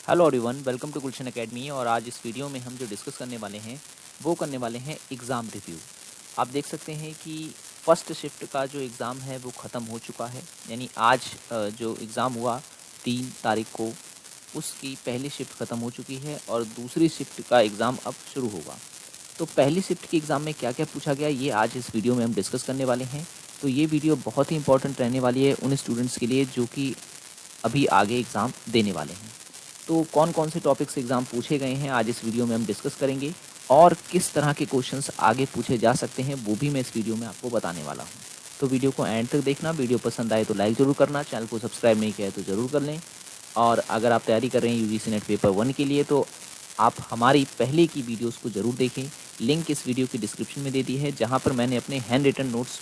Hello everyone, welcome to Gulshan academy. और आज इस वीडियो में हम जो डिस्कस करने वाले हैं वो करने वाले हैं एग्ज़ाम रिव्यू। आप देख सकते हैं कि फर्स्ट शिफ्ट का जो एग्ज़ाम है वो ख़त्म हो चुका है। यानी आज जो एग्ज़ाम हुआ 3 तारीख को, उसकी पहली शिफ्ट ख़त्म हो चुकी है और दूसरी शिफ्ट का एग्ज़ाम अब शुरू होगा। तो पहली शिफ्ट के एग्ज़ाम में क्या क्या पूछा गया, ये आज इस वीडियो में हम डिस्कस करने वाले हैं। तो ये वीडियो बहुत ही इंपॉर्टेंट रहने वाली है उन स्टूडेंट्स के लिए जो कि अभी आगे एग्ज़ाम देने वाले हैं। तो कौन कौन से टॉपिक से एग्ज़ाम पूछे गए हैं आज इस वीडियो में हम डिस्कस करेंगे, और किस तरह के क्वेश्चंस आगे पूछे जा सकते हैं वो भी मैं इस वीडियो में आपको बताने वाला हूं। तो वीडियो को एंड तक देखना। वीडियो पसंद आए तो लाइक ज़रूर करना, चैनल को सब्सक्राइब नहीं किया है तो ज़रूर कर लें। और अगर आप तैयारी कर रहे हैं यूजीसी नेट पेपर 1 के लिए तो आप हमारी पहले की वीडियोस को ज़रूर देखें। लिंक इस वीडियो की डिस्क्रिप्शन में दे दी है, जहाँ पर मैंने अपने हैंड रिटन नोट्स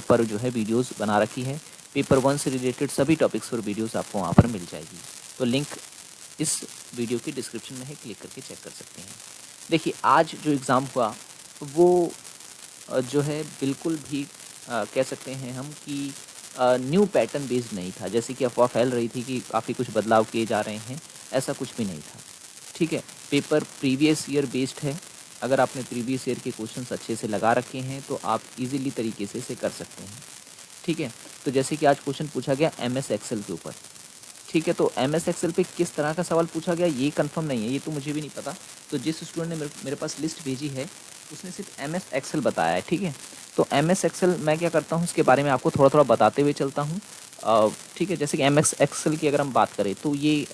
पर जो है वीडियोस बना रखी है। पेपर 1 से रिलेटेड सभी टॉपिक्स पर वीडियोस आपको वहाँ पर मिल जाएगी। तो लिंक इस वीडियो की डिस्क्रिप्शन में है, क्लिक करके चेक कर सकते हैं। देखिए, आज जो एग्ज़ाम हुआ वो जो है बिल्कुल भी कह सकते हैं हम कि न्यू पैटर्न बेस्ड नहीं था। जैसे कि अफवाह फैल रही थी कि काफ़ी कुछ बदलाव किए जा रहे हैं, ऐसा कुछ भी नहीं था। ठीक है, पेपर प्रीवियस ईयर बेस्ड है। अगर आपने प्रीवियस ईयर के क्वेश्चंस अच्छे से लगा रखे हैं तो आप इजीली तरीके से इसे कर सकते हैं। ठीक है, तो जैसे कि आज क्वेश्चन पूछा गया एमएस एक्सेल के ऊपर। ठीक है, तो एमएस एक्सेल पे किस तरह का सवाल पूछा गया ये कंफर्म नहीं है, ये तो मुझे भी नहीं पता। तो जिस स्टूडेंट ने मेरे पास लिस्ट भेजी है उसने सिर्फ एमएस एक्सेल बताया है। ठीक है, तो एमएस एक्सेल मैं क्या करता हूँ इसके बारे में आपको थोड़ा थोड़ा बताते हुए चलता हूँ। ठीक है, जैसे कि एमएस एक्सेल की अगर हम बात करें तो ये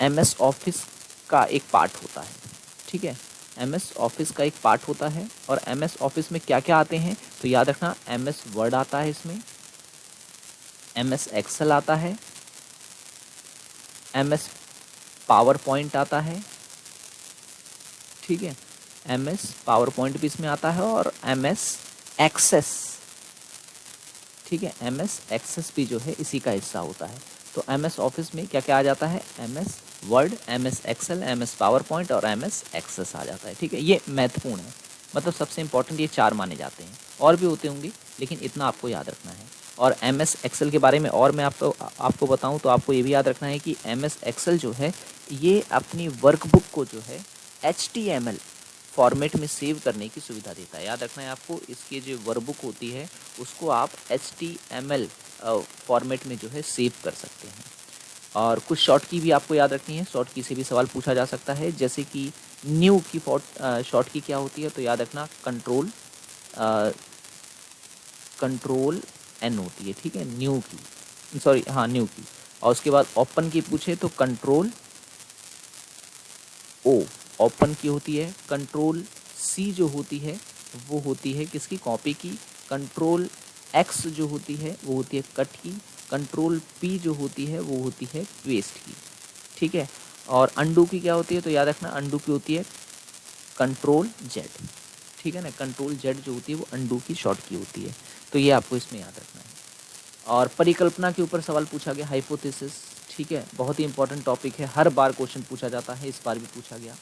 एमएस ऑफिस का एक पार्ट होता है। ठीक है, एमएस ऑफिस का एक पार्ट होता है। और एमएस ऑफिस में क्या क्या आते हैं तो याद रखना, एमएस वर्ड आता है, इसमें एमएस एक्सेल आता है, एमएस पावर पॉइंट आता है। ठीक है, एमएस पावर पॉइंट भी इसमें आता है और एमएस एक्सेस। ठीक है, एमएस एक्सेस भी जो है इसी का हिस्सा होता है। तो एमएस ऑफिस में क्या क्या आ जाता है, MS Word, MS Excel, MS PowerPoint और एमएस एक्सेस आ जाता है। ठीक है, ये महत्वपूर्ण है, मतलब सबसे इंपॉर्टेंट ये 4 माने जाते हैं। और भी होते होंगे लेकिन इतना आपको याद रखना है। और एमएस एक्सेल के बारे में और मैं आपको बताऊं तो आपको ये भी याद रखना है कि एमएस एक्सेल जो है ये अपनी वर्कबुक को जो है HTML फॉर्मेट में सेव करने की सुविधा देता है। याद रखना है आपको, इसकी जो वर्कबुक होती है उसको आप HTML फॉर्मेट में जो है सेव कर सकते हैं। और कुछ शॉर्ट की भी आपको याद रखनी है, शॉर्ट की से भी सवाल पूछा जा सकता है। जैसे कि न्यू की शॉर्ट की क्या होती है तो याद रखना कंट्रोल N होती है। ठीक है, न्यू की, सॉरी हाँ न्यू की। और उसके बाद ओपन की पूछे तो कंट्रोल O ओपन की होती है। कंट्रोल C जो होती है वो होती है किसकी, कॉपी की। कंट्रोल X जो होती है वो होती है कट की। कंट्रोल P जो होती है वो होती है पेस्ट की। ठीक है, और अंडू की क्या होती है तो याद रखना, अंडू की होती है कंट्रोल Z। ठीक है ना, कंट्रोल Z जो होती है वो अंडू की शॉर्ट की होती है। तो ये आपको इसमें याद रखना है। और परिकल्पना के ऊपर सवाल पूछा गया, हाइपोथेसिस। ठीक है, बहुत ही इंपॉर्टेंट टॉपिक है, हर बार क्वेश्चन पूछा जाता है, इस बार भी पूछा गया।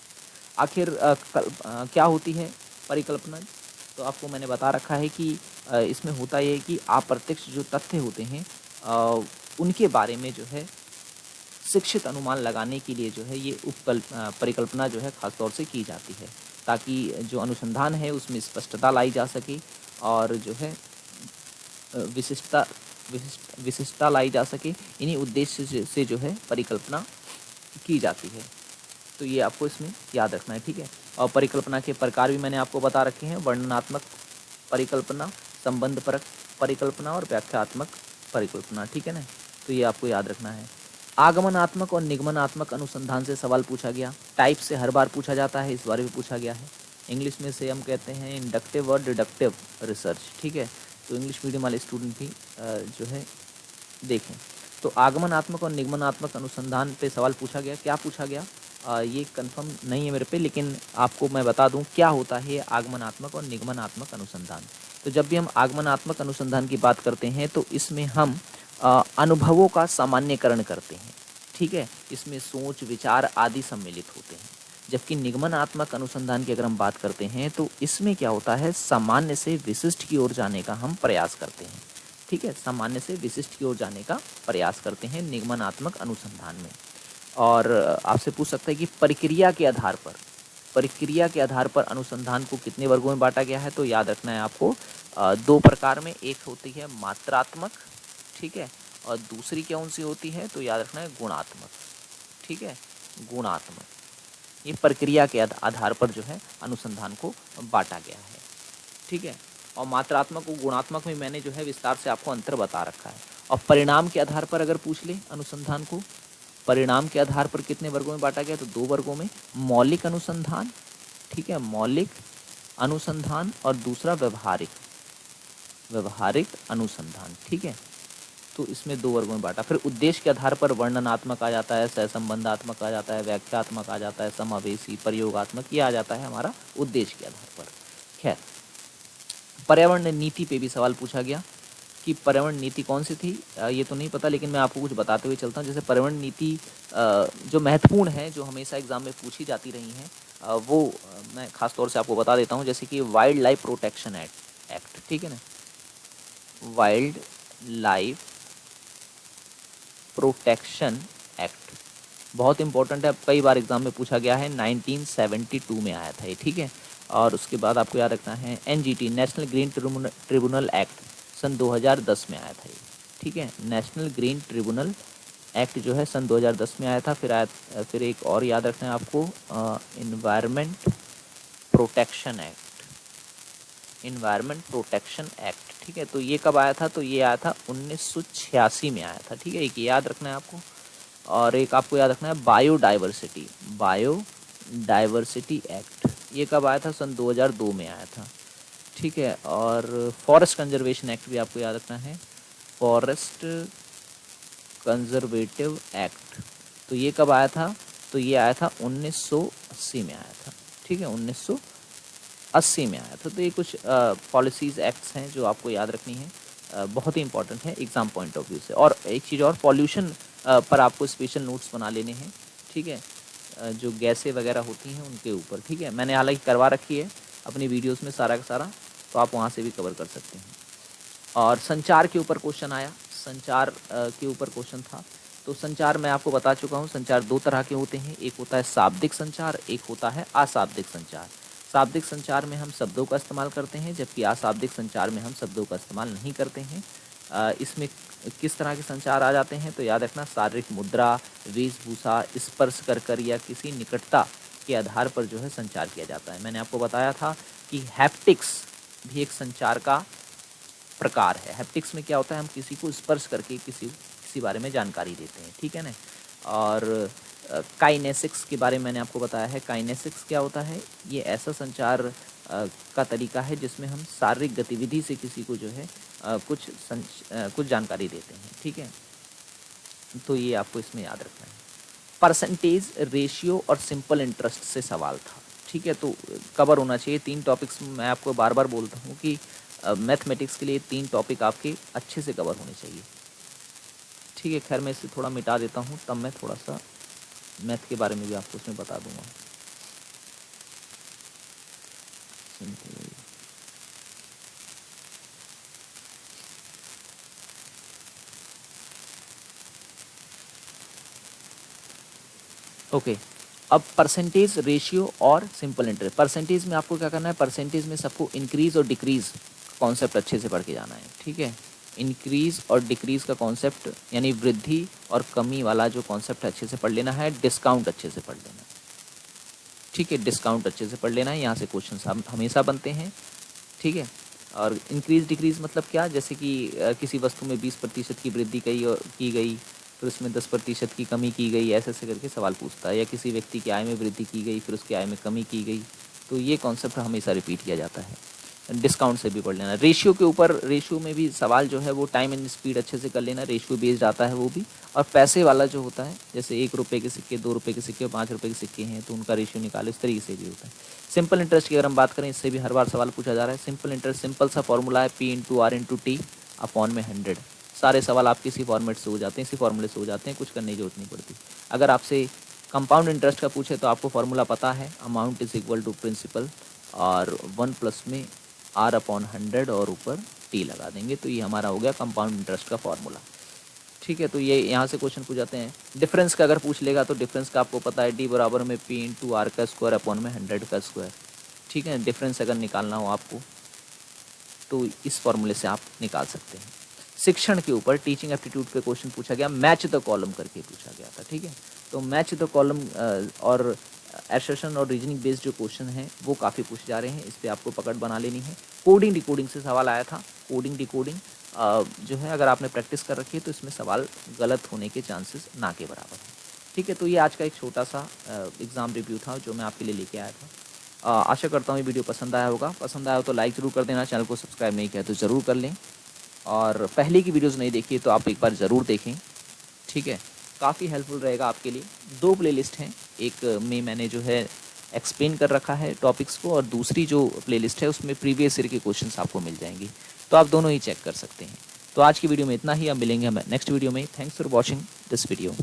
आखिर क्या होती है परिकल्पना, तो आपको मैंने बता रखा है कि इसमें होता ये है कि अप्रत्यक्ष जो तथ्य होते हैं उनके बारे में जो है शिक्षित अनुमान लगाने के लिए जो है ये परिकल्पना जो है ख़ास तौर से की जाती है, ताकि जो अनुसंधान है उसमें स्पष्टता लाई जा सके और जो है विशिष्टता लाई जा सके। इन्हीं उद्देश्य से जो है परिकल्पना की जाती है। तो ये आपको इसमें याद रखना है। ठीक है, और परिकल्पना के प्रकार भी मैंने आपको बता रखे हैं, वर्णनात्मक परिकल्पना, संबंधपरक परिकल्पना और व्याख्यात्मक परिकल्पना। ठीक है ना, तो ये आपको याद रखना है। आगमनात्मक और निगमनात्मक अनुसंधान से सवाल पूछा गया, टाइप से हर बार पूछा जाता है, इस बार भी पूछा गया है। इंग्लिश में से हम कहते हैं इंडक्टिव और डिडक्टिव रिसर्च। ठीक है, तो इंग्लिश मीडियम वाले स्टूडेंट भी जो है देखें। तो आगमनात्मक और निगमनात्मक अनुसंधान पे सवाल पूछा गया, क्या पूछा गया ये कंफर्म नहीं है मेरे पे, लेकिन आपको मैं बता दूं क्या होता है आगमनात्मक और निगमनात्मक अनुसंधान। तो जब भी हम आगमनात्मक अनुसंधान की बात करते हैं तो इसमें हम अनुभवों का सामान्यकरण करते हैं। ठीक है, इसमें सोच, विचार आदि सम्मिलित होते हैं। जबकि निगमनात्मक अनुसंधान की अगर हम बात करते हैं तो इसमें क्या होता है, सामान्य से विशिष्ट की ओर जाने का हम प्रयास करते हैं। ठीक है, सामान्य से विशिष्ट की ओर जाने का प्रयास करते हैं निगमनात्मक अनुसंधान में। और आपसे पूछ सकता है कि प्रक्रिया के आधार पर अनुसंधान को कितने वर्गों में बांटा गया है। तो याद रखना है आपको दो प्रकार में, एक होती है मात्रात्मक, ठीक है, और दूसरी कौन सी होती है, तो याद रखना है गुणात्मक, ठीक है, गुणात्मक। ये प्रक्रिया के आधार पर जो है अनुसंधान को बांटा गया है, ठीक है। और मात्रात्मक और गुणात्मक में मैंने जो है विस्तार से आपको अंतर बता रखा है। और परिणाम के आधार पर अगर पूछ ले अनुसंधान को, परिणाम के आधार पर कितने वर्गों में बांटा गया, तो दो वर्गों में, मौलिक अनुसंधान, ठीक है, मौलिक अनुसंधान, और दूसरा व्यवहारिक अनुसंधान, ठीक है। तो इसमें दो वर्गों में बांटा। फिर उद्देश्य के आधार पर वर्णनात्मक आ जाता है, सहसंबंधात्मक आ जाता है, व्याख्यात्मक आ जाता है, समावेशी, प्रयोगात्मक, ये आ जाता है हमारा उद्देश्य के आधार पर। खैर, पर्यावरण नीति पे भी सवाल पूछा गया कि पर्यावरण नीति कौन सी थी, ये तो नहीं पता, लेकिन मैं आपको कुछ बताते हुए चलता हूँ। जैसे पर्यावरण नीति जो महत्वपूर्ण है, जो हमेशा एग्जाम में पूछी जाती रही हैं, वो मैं खास तौर से आपको बता देता हूँ। जैसे कि वाइल्ड लाइफ प्रोटेक्शन एक्ट, ठीक है ना, वाइल्ड लाइफ प्रोटेक्शन एक्ट बहुत इंपॉर्टेंट है, कई बार एग्जाम में पूछा गया है, 1972 में आया था ये, ठीक है। और उसके बाद आपको याद रखना है NGT, National Green Tribunal Act, सन 2010 में आया था ये, ठीक है। नेशनल ग्रीन ट्रिब्यूनल एक्ट जो है सन 2010 में आया था। फिर एक और याद रखना है आपको, इन्वायरमेंट प्रोटेक्शन एक्ट, ठीक है। तो ये कब आया था, तो ये आया था 1986 में आया था, ठीक है, एक याद रखना है आपको। और एक आपको याद रखना है बायोडाइवर्सिटी एक्ट, ये कब आया था, सन 2002 में आया था, ठीक है। और फॉरेस्ट कंजर्वेशन एक्ट भी आपको याद रखना है, फॉरेस्ट कंजर्वेटिव एक्ट, तो ये कब आया था, तो ये आया था 1980 में आया था, ठीक है, 1980 में आया था। तो ये कुछ पॉलिसीज़ एक्ट्स हैं जो आपको याद रखनी है, बहुत ही इंपॉर्टेंट है एग्ज़ाम पॉइंट ऑफ व्यू से। और एक चीज़ और, पॉल्यूशन पर आपको स्पेशल नोट्स बना लेने हैं, ठीक है, जो गैसें वगैरह होती हैं उनके ऊपर, ठीक है। मैंने हालांकि करवा रखी है अपनी वीडियोस में सारा का सारा, तो आप वहाँ से भी कवर कर सकते हैं। और संचार के ऊपर क्वेश्चन आया, संचार के ऊपर क्वेश्चन था। तो संचार मैं आपको बता चुका हूँ, संचार दो तरह के होते हैं, एक होता है शाब्दिक संचार, एक होता है अशाब्दिक संचार। शाब्दिक संचार में हम शब्दों का इस्तेमाल करते हैं, जबकि अशाब्दिक संचार में हम शब्दों का इस्तेमाल नहीं करते हैं। इसमें किस तरह के संचार आ जाते हैं, तो याद रखना, शारीरिक मुद्रा, वेशभूषा, स्पर्श कर या किसी निकटता के आधार पर जो है संचार किया जाता है। मैंने आपको बताया था कि हैप्टिक्स भी एक संचार का प्रकार है। हैप्टिक्स में क्या होता है, हम किसी को स्पर्श करके किसी बारे में जानकारी देते हैं, ठीक है ना। और काइनेसिक्स के बारे में मैंने आपको बताया है। काइनेसिक्स क्या होता है, ये ऐसा संचार का तरीका है जिसमें हम शारीरिक गतिविधि से किसी को जो है कुछ जानकारी देते हैं, ठीक है। तो ये आपको इसमें याद रखना है। परसेंटेज, रेशियो और सिंपल इंटरेस्ट से सवाल था, ठीक है। तो कवर होना चाहिए तीन टॉपिक्स, मैं आपको बार बार बोलता हूँ कि मैथमेटिक्स के लिए तीन टॉपिक आपके अच्छे से कवर होने चाहिए, ठीक है। खैर मैं इसे थोड़ा मिटा देता हूँ, तब मैं थोड़ा सा मैथ के बारे में भी आपको उसमें बता दूंगा। ओके, अब परसेंटेज, रेशियो और सिंपल इंटरेस्ट। परसेंटेज में आपको क्या करना है, परसेंटेज में सबको इंक्रीज और डिक्रीज कॉन्सेप्ट अच्छे से पढ़ के जाना है, ठीक है। इंक्रीज और डिक्रीज का कॉन्सेप्ट यानी वृद्धि और कमी वाला जो कॉन्सेप्ट अच्छे से पढ़ लेना है। डिस्काउंट अच्छे से पढ़ लेना है, ठीक है, डिस्काउंट अच्छे से पढ़ लेना है, यहाँ से क्वेश्चन हमेशा बनते हैं, ठीक है। और इंक्रीज डिक्रीज मतलब क्या, जैसे कि किसी वस्तु में 20% की वृद्धि की गई, फिर उसमें 10% की कमी की गई, ऐसे ऐसे करके सवाल पूछता है। या किसी व्यक्ति की आय में वृद्धि की गई, फिर उसकी आय में कमी की गई, तो ये कॉन्सेप्ट हमेशा रिपीट किया जाता है। डिस्काउंट से भी पढ़ लेना। रेशियो के ऊपर, रेशियो में भी सवाल जो है वो टाइम एंड स्पीड अच्छे से कर लेना, रेशियो बेस्ड आता है वो भी। और पैसे वाला जो होता है, जैसे 1 रुपये के सिक्के, 2 रुपये के सिक्के और 5 रुपये के सिक्के हैं, तो उनका रेशियो निकालो, इस तरीके से भी होता है। सिंपल इंटरेस्ट की अगर हम बात करें, इससे भी हर बार सवाल पूछा जा रहा है। सिंपल इंटरेस्ट सिंपल सा फॉर्मूला है, P/R/T अपॉन में 100। सारे सवाल आपके इसी फॉर्मेट से हो जाते हैं, इसी फॉर्मूले से हो जाते हैं, कुछ करने की जरूरत नहीं पड़ती। अगर आपसे कंपाउंड इंटरेस्ट का पूछे तो आपको फॉर्मूला पता है, amount is equal to principal और 1 प्लस में R/100 और ऊपर T लगा देंगे, तो ये हमारा हो गया कंपाउंड इंटरेस्ट का फॉर्मूला, ठीक है, तो ये यहाँ से क्वेश्चन पूछ जाते हैं। डिफरेंस का अगर पूछ लेगा तो डिफरेंस का आपको पता है D बराबर में P इंटू आर का स्क्वायर अपॉन में 100 का स्क्वायर। ठीक है, डिफरेंस अगर निकालना हो आपको तो इस फॉर्मूले से आप निकाल सकते हैं। शिक्षण के ऊपर टीचिंग एप्टीट्यूड पे क्वेश्चन पूछा गया, मैच द कॉलम करके पूछा गया था। ठीक है, तो मैच द कॉलम और एसर्शन और रीजनिंग बेस्ड जो क्वेश्चन हैं वो काफ़ी पूछे जा रहे हैं, इस पर आपको पकड़ बना लेनी है। कोडिंग डिकोडिंग से सवाल आया था, कोडिंग डिकोडिंग जो है अगर आपने प्रैक्टिस कर रखी है तो इसमें सवाल गलत होने के चांसेस ना के बराबर हैं। ठीक है, तो ये आज का एक छोटा सा एग्ज़ाम रिव्यू था जो मैं आपके लिए लेके आया था। आशा करता हूँ ये वीडियो पसंद आया होगा। पसंद आया हो तो लाइक ज़रूर कर देना, चैनल को सब्सक्राइब नहीं किया तो ज़रूर कर लें, और पहले की वीडियोज़ नहीं देखी तो आप एक बार ज़रूर देखें। ठीक है, काफ़ी हेल्पफुल रहेगा आपके लिए। 2 प्लेलिस्ट हैं, एक में मैंने जो है एक्सप्लेन कर रखा है टॉपिक्स को, और दूसरी जो प्लेलिस्ट है उसमें प्रीवियस ईयर के क्वेश्चंस आपको मिल जाएंगे, तो आप दोनों ही चेक कर सकते हैं। तो आज की वीडियो में इतना ही, अब मिलेंगे हमें नेक्स्ट वीडियो में। Thanks for watching this video.